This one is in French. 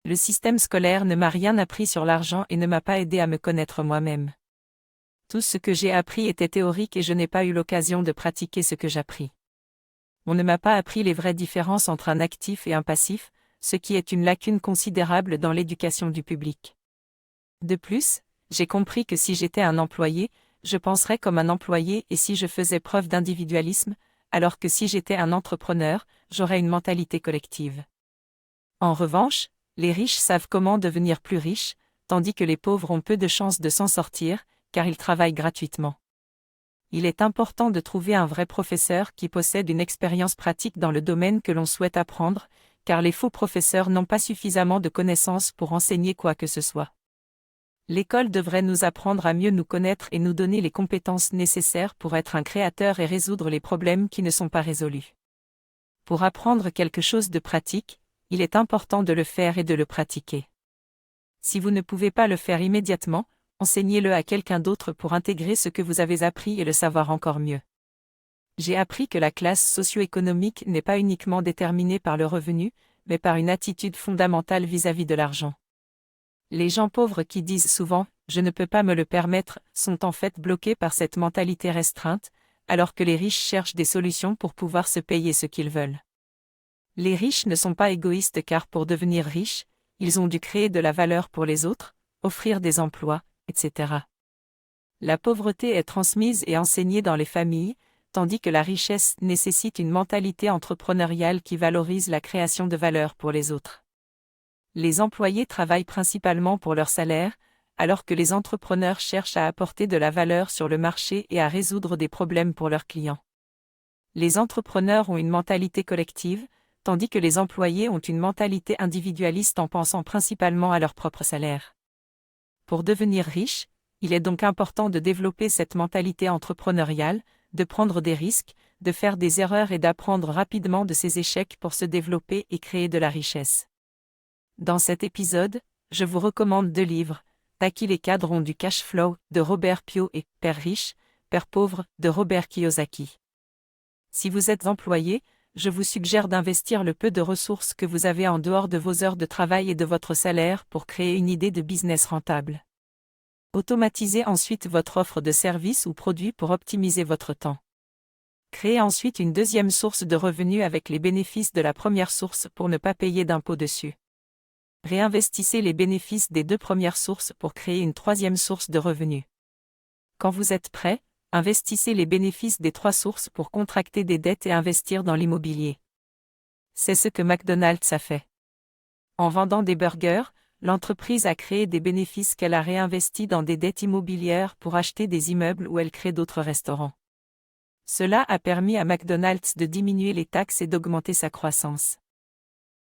Le système scolaire ne m'a rien appris sur l'argent et ne m'a pas aidé à me connaître moi-même. Tout ce que j'ai appris était théorique et je n'ai pas eu l'occasion de pratiquer ce que j'appris. On ne m'a pas appris les vraies différences entre un actif et un passif, ce qui est une lacune considérable dans l'éducation du public. De plus, j'ai compris que si j'étais un employé, je penserais comme un employé et si je faisais preuve d'individualisme, alors que si j'étais un entrepreneur, j'aurais une mentalité collective. En revanche, les riches savent comment devenir plus riches, tandis que les pauvres ont peu de chances de s'en sortir, car ils travaillent gratuitement. Il est important de trouver un vrai professeur qui possède une expérience pratique dans le domaine que l'on souhaite apprendre, car les faux professeurs n'ont pas suffisamment de connaissances pour enseigner quoi que ce soit. L'école devrait nous apprendre à mieux nous connaître et nous donner les compétences nécessaires pour être un créateur et résoudre les problèmes qui ne sont pas résolus. Pour apprendre quelque chose de pratique, il est important de le faire et de le pratiquer. Si vous ne pouvez pas le faire immédiatement, enseignez-le à quelqu'un d'autre pour intégrer ce que vous avez appris et le savoir encore mieux. J'ai appris que la classe socio-économique n'est pas uniquement déterminée par le revenu, mais par une attitude fondamentale vis-à-vis de l'argent. Les gens pauvres qui disent souvent « je ne peux pas me le permettre » sont en fait bloqués par cette mentalité restreinte, alors que les riches cherchent des solutions pour pouvoir se payer ce qu'ils veulent. Les riches ne sont pas égoïstes car pour devenir riches, ils ont dû créer de la valeur pour les autres, offrir des emplois, etc. La pauvreté est transmise et enseignée dans les familles, tandis que la richesse nécessite une mentalité entrepreneuriale qui valorise la création de valeur pour les autres. Les employés travaillent principalement pour leur salaire, alors que les entrepreneurs cherchent à apporter de la valeur sur le marché et à résoudre des problèmes pour leurs clients. Les entrepreneurs ont une mentalité collective, tandis que les employés ont une mentalité individualiste en pensant principalement à leur propre salaire. Pour devenir riche, il est donc important de développer cette mentalité entrepreneuriale, de prendre des risques, de faire des erreurs et d'apprendre rapidement de ses échecs pour se développer et créer de la richesse. Dans cet épisode, je vous recommande 2 livres, Taki les cadres ont du cash flow, de Robert Pio et Père riche, Père pauvre, de Robert Kiyosaki. Si vous êtes employé, je vous suggère d'investir le peu de ressources que vous avez en dehors de vos heures de travail et de votre salaire pour créer une idée de business rentable. Automatisez ensuite votre offre de service ou produit pour optimiser votre temps. Créez ensuite une deuxième source de revenus avec les bénéfices de la première source pour ne pas payer d'impôt dessus. Réinvestissez les bénéfices des 2 premières sources pour créer une troisième source de revenus. Quand vous êtes prêt, investissez les bénéfices des 3 sources pour contracter des dettes et investir dans l'immobilier. C'est ce que McDonald's a fait. En vendant des burgers, l'entreprise a créé des bénéfices qu'elle a réinvestis dans des dettes immobilières pour acheter des immeubles où elle crée d'autres restaurants. Cela a permis à McDonald's de diminuer les taxes et d'augmenter sa croissance.